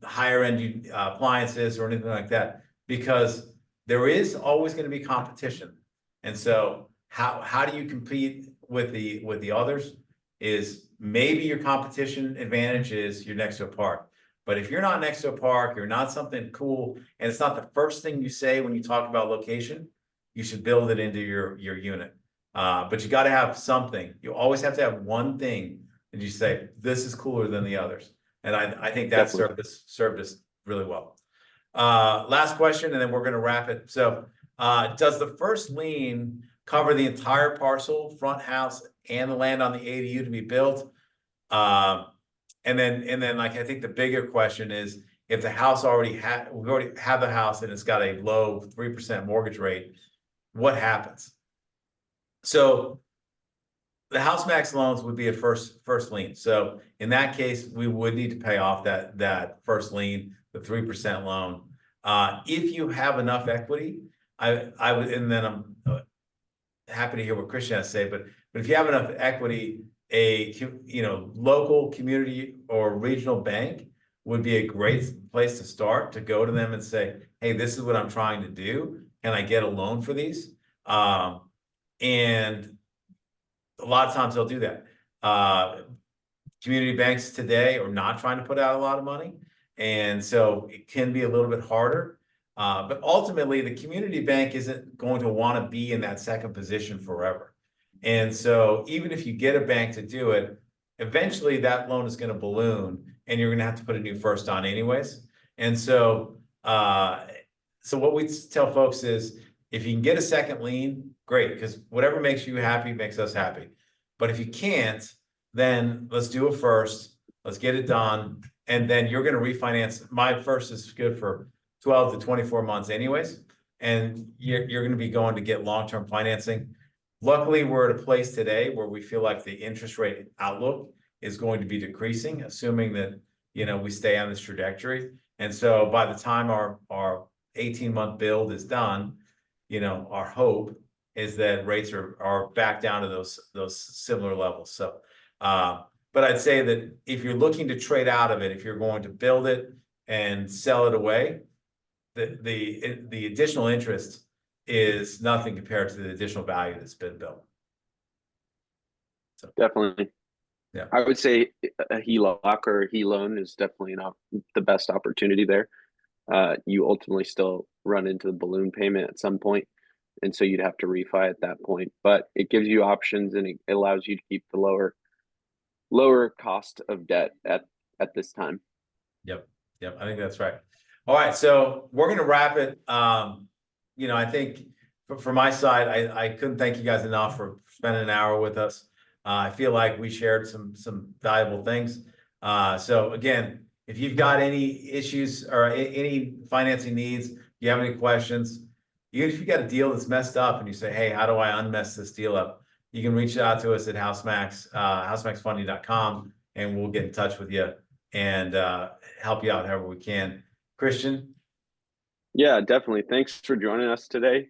higher end appliances or anything like that, because there is always going to be competition. And so how do you compete with the others is maybe your competition advantage is you're next to a park. But if you're not next to a park, you're not something cool, and it's not the first thing you say when you talk about location, you should build it into your unit. But you got to have something. You always have to have one thing that you say, this is cooler than the others. And I think that served us really well. Last question, and then we're going to wrap it. So, does the first lien cover the entire parcel, front house, and the land on the ADU to be built? And then like, I think the bigger question is, if the house we already have the house and it's got a low 3% mortgage rate, what happens? So the House Max loans would be a first lien. So in that case, we would need to pay off that first lien, the 3% loan. If you have enough equity, I would, and then I'm happy to hear what Christian has to say, but if you have enough equity, local community or regional bank would be a great place to start, to go to them and say, hey, this is what I'm trying to do. Can I get a loan for these? And a lot of times they'll do that. Community banks today are not trying to put out a lot of money. And so it can be a little bit harder. But ultimately, the community bank isn't going to want to be in that second position forever. And so even if you get a bank to do it, eventually that loan is going to balloon and you're going to have to put a new first on anyways. And so, so what we tell folks is, if you can get a second lien, great, because whatever makes you happy makes us happy. But if you can't, then let's do it first. Let's get it done. And then you're going to refinance. My first is good for 12 to 24 months anyways. And you're going to be going to get long-term financing. Luckily, we're at a place today where we feel like the interest rate outlook is going to be decreasing, assuming that, we stay on this trajectory. And so by the time our 18-month build is done, our hope is that rates are back down to those similar levels. So, but I'd say that if you're looking to trade out of it, if you're going to build it and sell it away, the additional interest is nothing compared to the additional value that's been built. So, definitely. Yeah, I would say a HELOC or a HE loan is definitely not the best opportunity there. You ultimately still run into the balloon payment at some point, and so you'd have to refi at that point. But it gives you options, and it allows you to keep the lower cost of debt at this time. Yep. I think that's right. All right, so we're going to wrap it. I think for my side, I couldn't thank you guys enough for spending an hour with us. I feel like we shared some valuable things. So again, if you've got any issues or any financing needs, you have any questions, even if you got a deal that's messed up and you say, hey, how do I unmess this deal up? You can reach out to us at HouseMax, housemaxfunding.com, and we'll get in touch with you and help you out however we can. Christian? Yeah, definitely. Thanks for joining us today.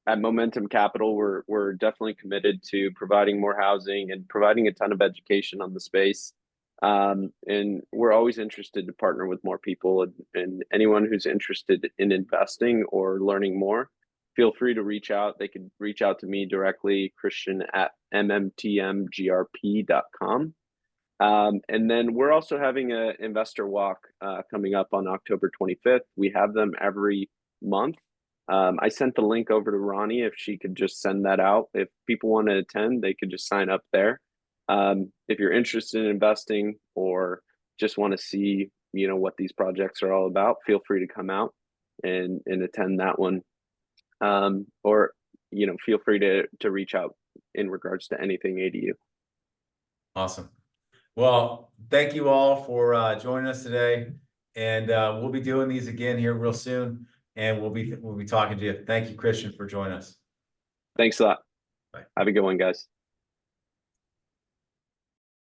At Momentum Capital, we're definitely committed to providing more housing and providing a ton of education on the space. And we're always interested to partner with more people, and anyone who's interested in investing or learning more, feel free to reach out. They could reach out to me directly, Christian at mmtmgrp.com. And then we're also having an investor walk coming up on October 25th. We have them every month. I sent the link over to Ronnie if she could just send that out. If people want to attend, they could just sign up there. If you're interested in investing or just want to see, what these projects are all about, feel free to come out and attend that one. Or, feel free to reach out in regards to anything ADU. Awesome. Well, thank you all for joining us today. And we'll be doing these again here real soon. And we'll be talking to you. Thank you, Christian, for joining us. Thanks a lot. Bye. Have a good one, guys.